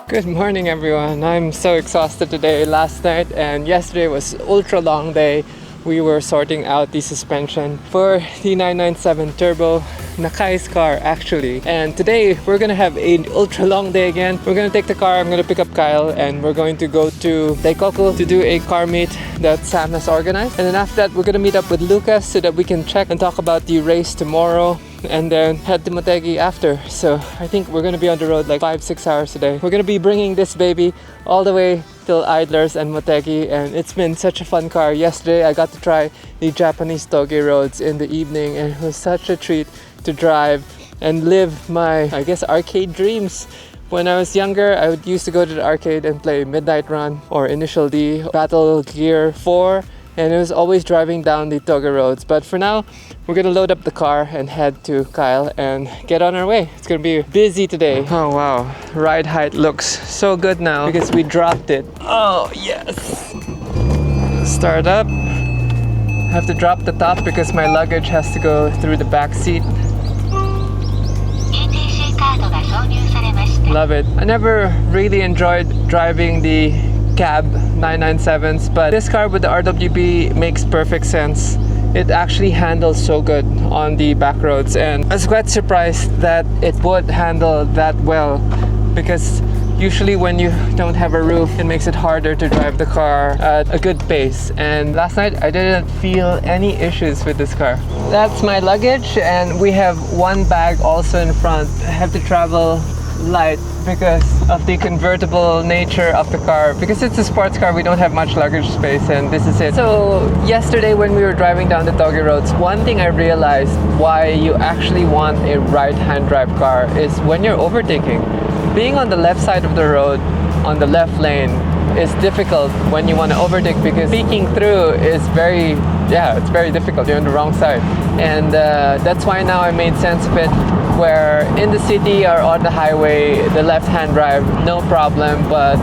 Good morning everyone. I'm so exhausted today. Last night and yesterday was ultra long day. We were sorting out the suspension for the 997 Turbo, Nakai's car actually. And today we're gonna have an ultra long day again. We're gonna take the car, I'm gonna pick up Kyle, and we're going to go to Daikoku to do a car meet that Sam has organized. And then after that we're gonna meet up with Lucas so that we can check and talk about the race tomorrow, and then head to Motegi after. So I think we're gonna be on the road like 5-6 hours today. We're gonna be bringing this baby all the way till IDLERS and Motegi, and it's been such a fun car. Yesterday I got to try the Japanese toge roads in the evening, and it was such a treat to drive and live my, I guess, arcade dreams. When I was younger, I used to go to the arcade and play Midnight Run or Initial D, Battle Gear 4, and it was always driving down the toge roads. But for now, we're gonna load up the car and head to Kyle and get on our way. It's gonna be busy today. Oh wow, ride height looks so good now because we dropped it. Oh yes. Start up. Have to drop the top because my luggage has to go through the back seat. Love it. I never really enjoyed driving the cab 997s, but this car with the RWB makes perfect sense. It actually handles so good on the back roads, and I was quite surprised that it would handle that well, because usually when you don't have a roof, it makes it harder to drive the car at a good pace. And last night I didn't feel any issues with this car. That's my luggage, and we have one bag also in front. I have to travel light because of the convertible nature of the car. Because it's a sports car, we don't have much luggage space, and this is it. So yesterday when we were driving down the toge roads, one thing I realized why you actually want a right-hand drive car is when you're overtaking. Being on the left side of the road, on the left lane, is difficult when you want to overtake, because peeking through is it's very difficult. You're on the wrong side. And that's why now I made sense of it, where in the city or on the highway, the left-hand drive, no problem. But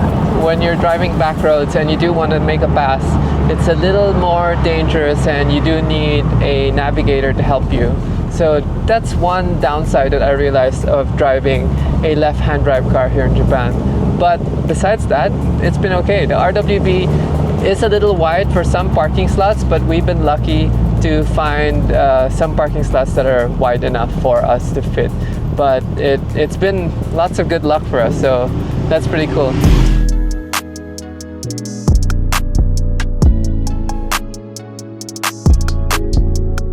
when you're driving back roads and you do want to make a pass, it's a little more dangerous and you do need a navigator to help you. So that's one downside that I realized of driving a left-hand drive car here in Japan. But besides that, it's been okay. The RWB is a little wide for some parking slots, but we've been lucky to find some parking slots that are wide enough for us to fit. But it's been lots of good luck for us, so that's pretty cool.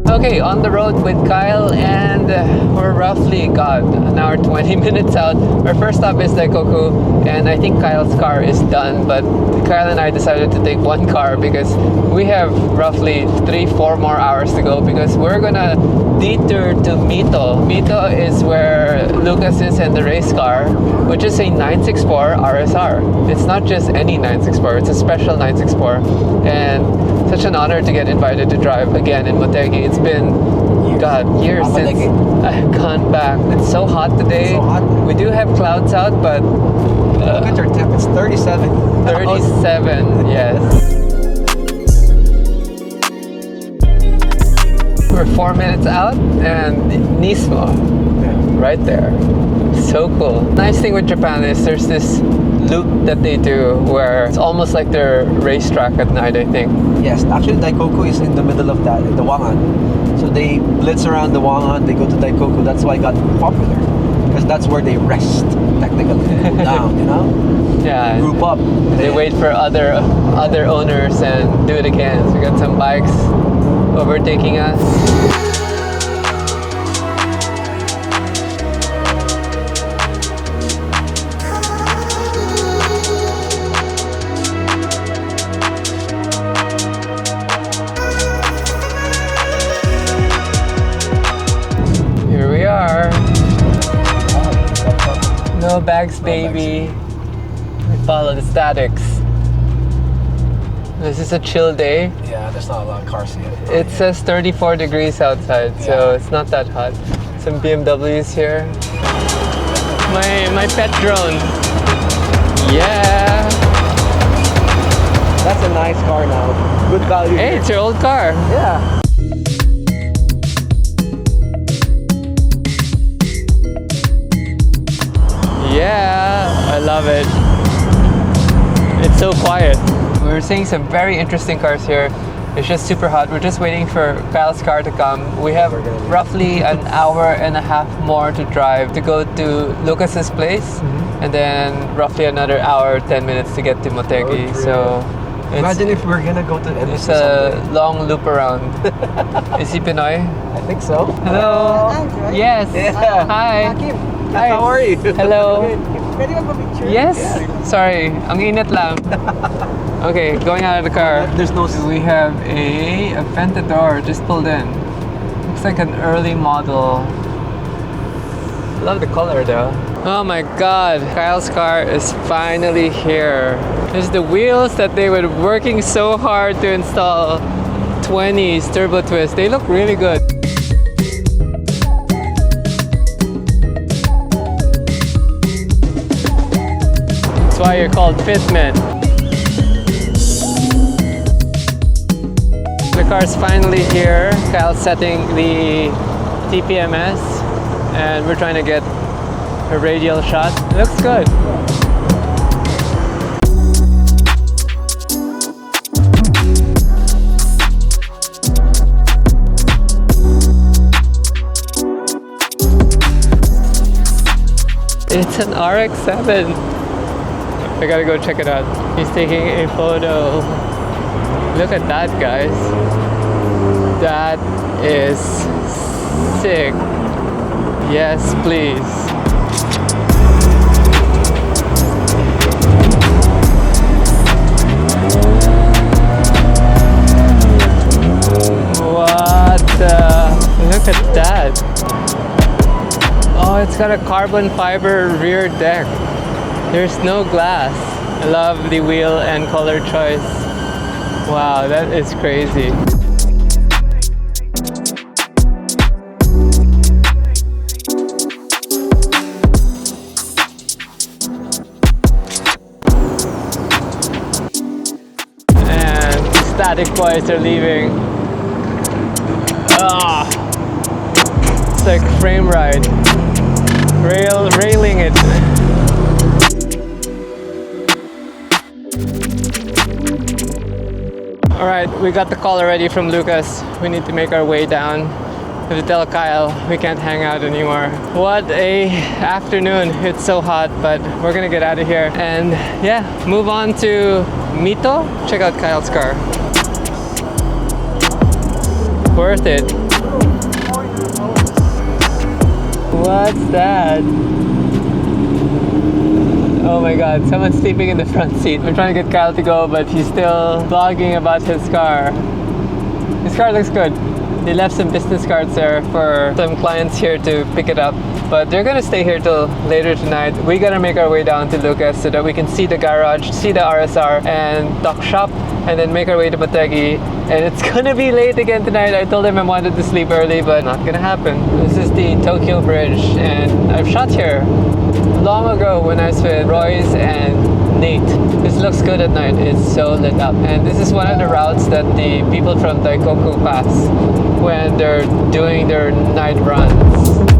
Okay, on the road with Kyle, and we're roughly, an hour 20 minutes out. Our first stop is Daikoku, and I think Kyle's car is done, but Kyle and I decided to take one car because we have roughly 3-4 more hours to go, because we're gonna detour to Mito. Mito is where Lucas is in the race car, which is a 964 RSR. It's not just any 964, it's a special 964, and such an honor to get invited to drive again in Motegi. It's been years since I've gone back. It's so hot today. So hot. We do have clouds out, but look at your temp. It's 37. 37, yes. We're 4 minutes out, and Nismo, right there. So cool. Nice thing with Japan is there's this loop that they do where it's almost like their racetrack at night, I think. Yes, actually Daikoku is in the middle of that, in the Wangan. So they blitz around the Wangan, they go to Daikoku. That's why it got popular, because that's where they rest, technically. They cool down, you know? Yeah. Group up. They wait for other owners and do it again. So we got some bikes overtaking us. No bags, baby. We follow the statics. This is a chill day. Yeah, there's not a lot of cars here. It says 34 degrees outside, so it's not that hot. Some BMWs here. My pet drone. Yeah. That's a nice car now. Good value. Hey, it's your old car. Yeah. Yeah, I love it. It's so quiet. We're seeing some very interesting cars here. It's just super hot. We're just waiting for Kyle's car to come. We have roughly an hour and a half more to drive to go to Lucas's place, and then roughly another hour, 10 minutes to get to Motegi. So Imagine if we're gonna go to it's a long loop around. Is he Pinoy? I think so. Hello. Android? Yes. Yeah. Hi. Kim, Hi. How are you? Hello. pwede magpa-picture? Yes. Sorry. Ang init lang. Okay, going out of the car. There's no. We have a Aventador just pulled in. Looks like an early model. Love the color though. Oh my god, Kyle's car is finally here. There's the wheels that they were working so hard to install. 20s turbo twist. They look really good. That's why you're called Fitment. The car's finally here. Kyle's setting the TPMS and we're trying to get a radial shot. It looks good. It's an RX-7. I gotta go check it out. He's taking a photo. Look at that, guys. That is sick. Yes, please. What the? Look at that. Oh, it's got a carbon fiber rear deck. There's no glass. I love the wheel and color choice. Wow, that is crazy. And the static boys are leaving. Ah, it's like frame ride. Railing it. Alright, we got the call already from Lucas. We need to make our way down. We have to tell Kyle we can't hang out anymore. What a afternoon. It's so hot, but we're gonna get out of here and yeah, move on to Mito. Check out Kyle's car. Worth it. What's that? Oh my god, someone's sleeping in the front seat. We're trying to get Kyle to go, but he's still vlogging about his car. His car looks good. They left some business cards there for some clients here to pick it up. But they're gonna stay here till later tonight. We gotta make our way down to Lucas so that we can see the garage, see the RSR, and talk shop, and then make our way to Motegi. And it's gonna be late again tonight. I told him I wanted to sleep early, but not gonna happen. This is the Tokyo Bridge, and I've shot here long ago when I was with Royce and Nate. This looks good at night. It's so lit up. And this is one of the routes that the people from Daikoku pass when they're doing their night runs.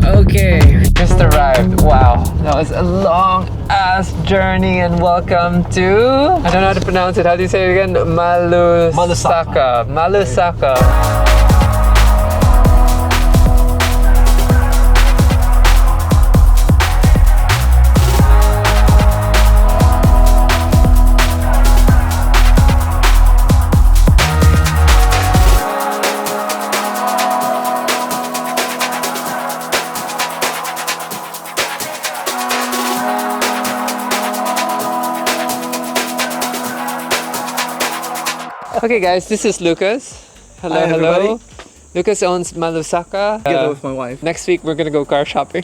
Okay, just arrived. Wow, that was a long ass journey, and welcome to, I don't know how to pronounce it. How do you say it again? Malusaka. Malusaka. Okay guys, this is Lucas. Hello, Hi, hello. everybody. Lucas owns Malusaka. Together with my wife. Next week we're gonna go car shopping.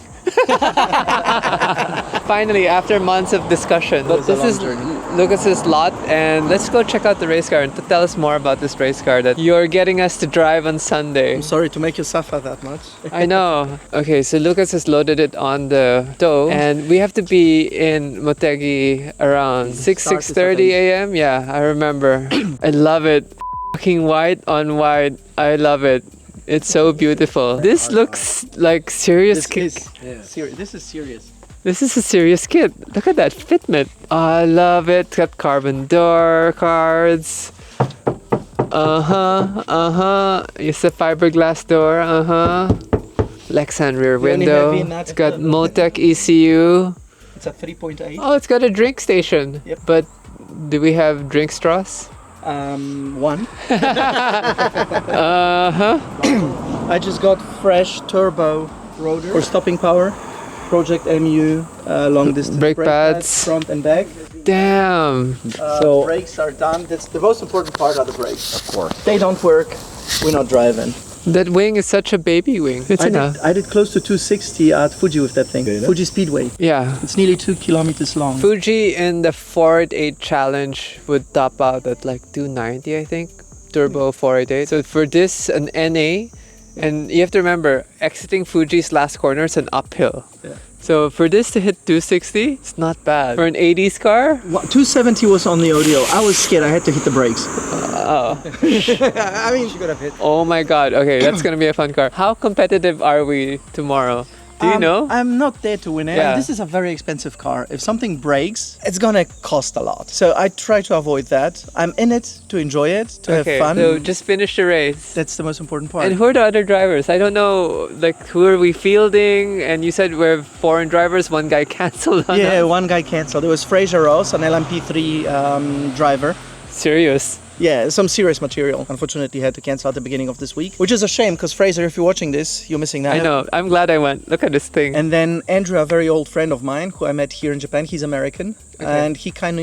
Finally, after months of discussion. But was a this long is journey. Lucas's lot, and let's go check out the race car and to tell us more about this race car that you're getting us to drive on Sunday. I'm sorry to make you suffer that much. I know. Okay, so Lucas has loaded it on the tow, and we have to be in Motegi around 6:30 a.m. Yeah, I remember. I love it. Fucking white on white. I love it. It's so beautiful. This looks like serious kit. This is serious. This is a serious kit. Look at that fitment. I love it. It's got carbon door cards. It's a fiberglass door. Lexan rear The only window. heavy nut- It's got Motec ECU. It's a 3.8. Oh, it's got a drink station. Yep. But do we have drink straws? One. Uh-huh. I just got fresh turbo rotor for stopping power. Project MU long distance Brake pads. front and back. Damn. So brakes are done. That's the most important part of the brakes. Of course. They don't work. We're not driving. That wing is such a baby wing. It's enough. I did close to 260 at Fuji with that thing. Really? Fuji Speedway. Yeah. It's nearly 2 kilometers long. Fuji in the 488 challenge would top out at like 290, I think. Turbo 488. So for this, an NA, and you have to remember, exiting Fuji's last corner is an uphill. Yeah. So for this to hit 260, it's not bad. For an 80s car, 270 was on the ODO. I was scared. I had to hit the brakes. oh. I mean, She could have hit. Oh my god. Okay, that's gonna be a fun car. How competitive are we tomorrow? Do you know? I'm not there to win it. Yeah. This is a very expensive car. If something breaks, it's gonna cost a lot. So I try to avoid that. I'm in it to enjoy it, to have fun. So just finish the race. That's the most important part. And who are the other drivers? I don't know, like, who are we fielding? And you said we're foreign drivers, one guy canceled on yeah, us. one guy canceled. It was Fraser Ross, an LMP3 driver. Serious. Yeah, some serious material. Unfortunately, had to cancel at the beginning of this week, which is a shame because Fraser, if you're watching this, you're missing that. I know. I'm glad I went. Look at this thing. And then Andrew, a very old friend of mine who I met here in Japan, he's American, Okay. and he kind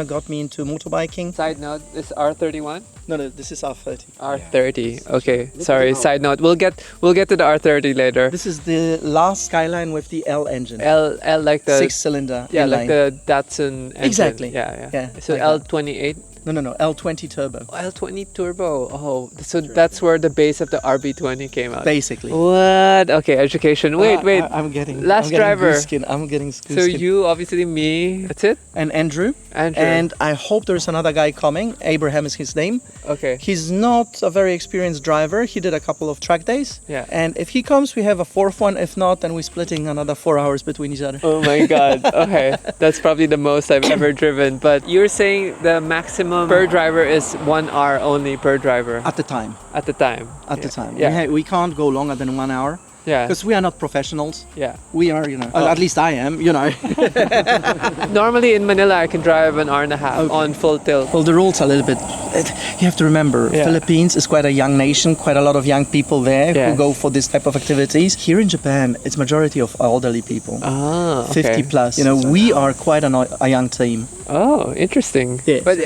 of got me into motorbiking. Side note, this R31? No, this is R30. R30. Okay. Sorry. Side note. We'll get to the R30 later. This is the last Skyline with the L engine. L like the 6-cylinder. yeah, inline. like the Datsun engine. Exactly. Yeah. Yeah, So like that. L28. No, L20 turbo. L20 turbo. Oh, so that's where the base of the RB20 came out. Basically. What? Okay, education. Wait. I'm getting Last I'm getting driver. goose skin. I'm getting goose So skin. you, obviously me. That's it? And Andrew. Andrew. And I hope there's another guy coming. Abraham is his name. Okay. He's not a very experienced driver. He did a couple of track days. Yeah. And if he comes, we have a fourth one. If not, then we're splitting another 4 hours between each other. Oh my god. Okay. That's probably the most I've ever driven. But you're saying the maximum per driver is 1 hour only per driver At the time. at the time. At the time. Yeah. We can't go longer than 1 hour. Yeah. Because we are not professionals. Yeah. We are, at least I am, Normally in Manila I can drive an hour and a half Okay. on full tilt. Well, the rules are a little bit. You have to remember, Yeah. Philippines is quite a young nation. Quite a lot of young people there Yes. who go for this type of activities. Here in Japan, it's majority of elderly people, Ah. Okay. 50 plus. We are quite a young team. Oh, interesting. Yeah. But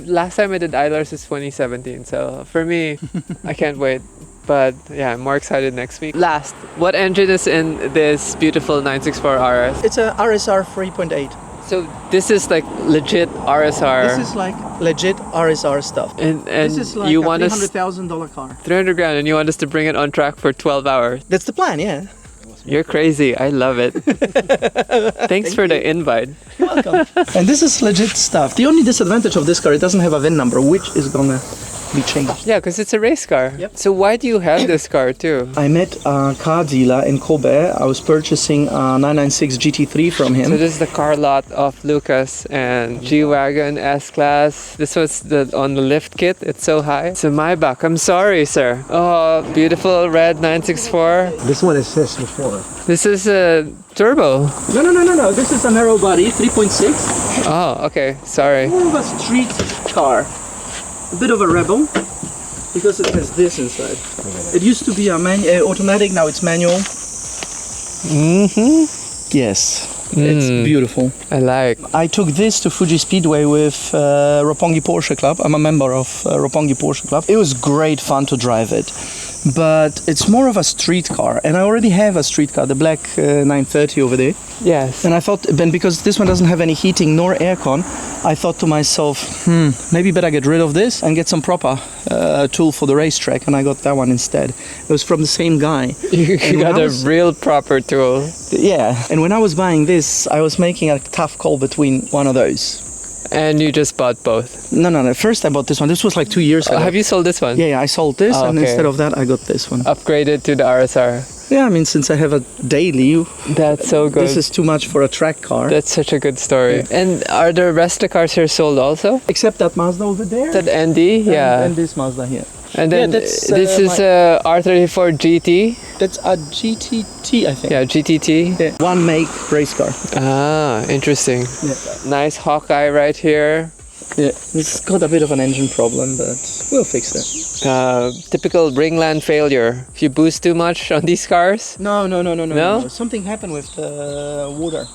last time I did IDLERS is 2017, so for me, I can't wait. But yeah, I'm more excited next week. Last, what engine is in this beautiful 964 RS? It's a RSR 3.8. So this is like legit RSR. This is like legit RSR stuff. and This is like you a want us $300,000 car. 300 grand, and you want us to bring it on track for 12 hours. That's the plan, yeah. You're crazy. I love it. Thanks for the invite. You're welcome. And this is legit stuff. The only disadvantage of this car, it doesn't have a VIN number, which is gonna be changed. Yeah, because it's a race car. Yep. So why do you have this car too? I met a car dealer in Kobe. I was purchasing a 996 GT3 from him. So this is the car lot of Lucas and G-Wagon S-Class. This was on the lift kit. It's so high. It's a Maybach. I'm sorry, sir. Oh, beautiful red 964. This one is his before. This is a turbo. No. This is a narrow body, 3.6. Oh, okay. Sorry. More of a street car. A bit of a rebel because it has this inside. It used to be a automatic, now it's manual. Mm-hmm. Yes. It's beautiful. I like. I took this to Fuji Speedway with Roppongi Porsche Club. I'm a member of Roppongi Porsche Club. It was great fun to drive it, but it's more of a street car, and I already have a street car, the black 930 over there. Yes. And I thought, then because this one doesn't have any heating nor aircon, I thought to myself, maybe better get rid of this and get some proper tool for the racetrack, and I got that one instead. It was from the same guy. You got a real proper tool. Yeah, and when I was buying this, I was making a tough call between one of those. And you just bought both. No. First I bought this one. This was like 2 years ago. Have you sold this one? Yeah, I sold this, Oh, and okay. instead of that, I got this one. Upgraded to the RSR. Yeah, I mean, since I have a daily, That's so good. this is too much for a track car. That's such a good story. And are the rest of the cars here sold also? Except that Mazda over there. That ND? Yeah. And this Mazda here. And then that's, this is a R34 GT. That's a GTT, I think. Yeah, GTT. Yeah. One make race car. Ah, interesting. Yeah. Nice Hawkeye right here. Yeah, it's got a bit of an engine problem, but we'll fix it. Typical ringland failure. If you boost too much on these cars. No. No? Something happened with the water.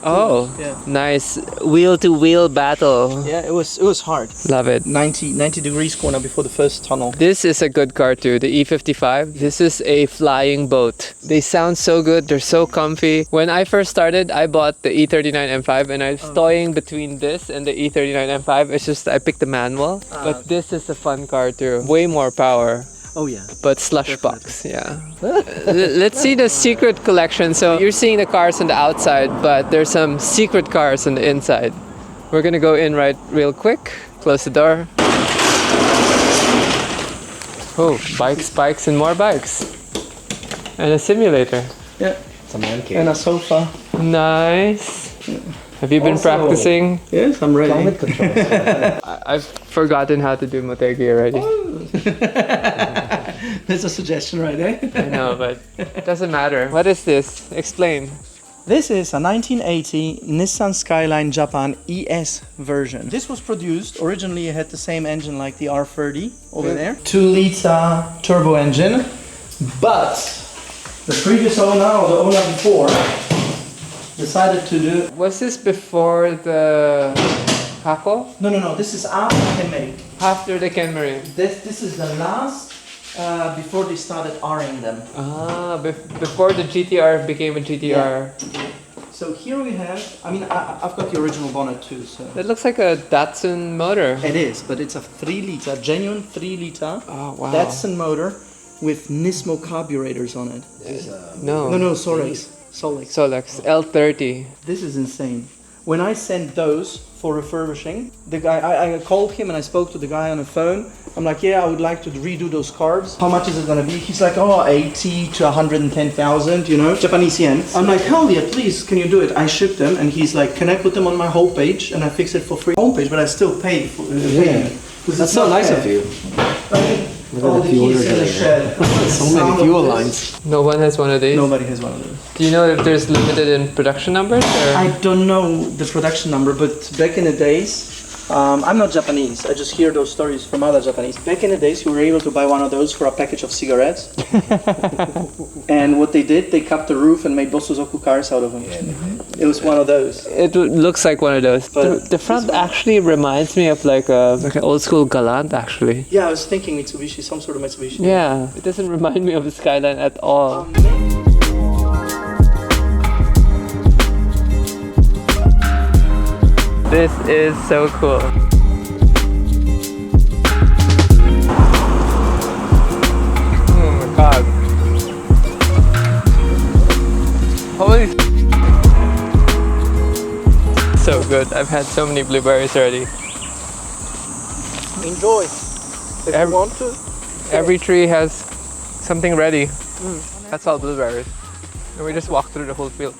Oh, Yeah. nice wheel-to-wheel battle. Yeah, it was hard. Love it. 90 degrees corner before the first tunnel. This is a good car too, the E55. This is a flying boat. They sound so good, they're so comfy. When I first started, I bought the E39 M5 and I was toying between this and the E39 M5. It's just I picked the manual. But this is a fun car too. Way more power. Oh yeah. But slush box, yeah. Let's see the secret collection. So you're seeing the cars on the outside, but there's some secret cars on the inside. We're gonna go in real quick. Close the door. Oh, bikes, and more bikes. And a simulator. Yeah. It's a man cave. And a sofa. Nice. Have you been Also- practicing? Yes, I'm ready. Climate control. I've forgotten how to do motegi already. There's a suggestion right there. I know, but it doesn't matter. What is this? Explain. This is a 1980 Nissan Skyline Japan ES version. This was produced, originally it had the same engine like the R30 over there. 2-liter turbo engine, but the previous owner, or the owner before, decided to do... Was this before the Kako? No, this is after Kenmei. After the Kenmari? This is the last, before they started R-ing them. Ah, before the GTR became a GTR. So here we have, I mean, I've got the original bonnet too, so... That looks like a Datsun motor. It is, but it's a 3-liter, genuine 3-liter Oh, wow. Datsun motor with Nismo carburetors on it. No. No, Solex. Solex L30. This is insane. When I sent those for refurbishing, the guy, I called him and I spoke to the guy on the phone. I'm like, yeah, I would like to redo those carbs. How much is it gonna be? He's like, oh, 80 to 110,000, you know, Japanese yen. I'm like, hell yeah, please, can you do it? I shipped them, and he's like, connect with them on my homepage, and I fix it for free. Homepage, but I still pay for Yeah. That's so nice of you. All the fuel keys in the shed. So many fuel lines. No one has one of these? Nobody has one of those. Do you know if there's limited in production numbers? Or? I don't know the production number, but back in the days, I'm not Japanese, I just hear those stories from other Japanese. Back in the days, you were able to buy one of those for a package of cigarettes. And what they did, they cut the roof and made Bosozoku cars out of them. It was one of those. It looks like one of those. But The front actually reminds me of like an old school Galant actually. Yeah, I was thinking Mitsubishi, some sort of Mitsubishi. Yeah, it doesn't remind me of the Skyline at all. This is so cool. Oh my god. Holy so good. I've had so many blueberries already. Enjoy, if Every- you want to. Every tree has something ready. That's all blueberries. And we just walked through the whole field.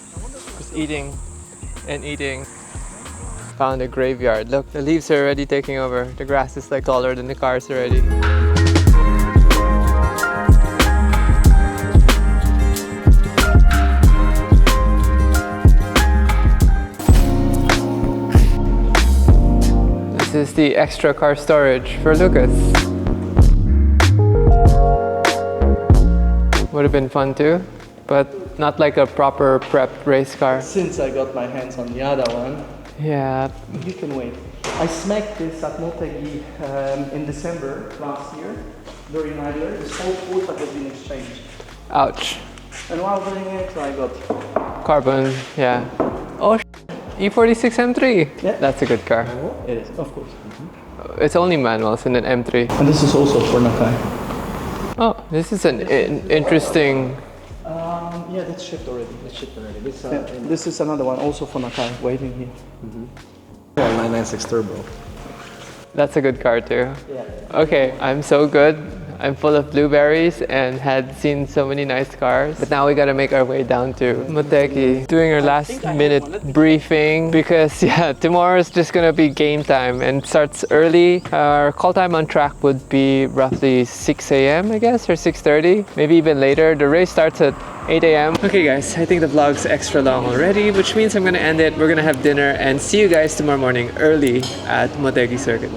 Just eating and eating. Found a graveyard. Look, the leaves are already taking over. The grass is like taller than the cars already. This is the extra car storage for Lucas. Would have been fun too, but not like a proper prepped race car. Since I got my hands on the other one, Yeah, you can wait. I smacked this at Motegi in December last year during IDLERS. This whole quarter has been exchanged. ouch. And while doing it, I got... Carbon, yeah. Oh, E46 M3. Yeah. That's a good car. It is, of course. It's only manuals in an M3. And this is also for Nakai. Oh, this is an interesting. Yeah, that's shipped already. It's shipped already. This is another one, also for Nakai, waiting here. Well, 996 Turbo. That's a good car too. Okay, I'm so good. I'm full of blueberries and had seen so many nice cars. But now we gotta make our way down to Motegi. Doing our last minute briefing because yeah, tomorrow is just gonna be game time and it starts early. Our call time on track would be roughly 6 a.m. I guess, or 6:30, maybe even later. The race starts at 8 a.m. Okay guys, I think the vlog's extra long already, which means I'm gonna end it. We're gonna have dinner and see you guys tomorrow morning early at Motegi Circuit.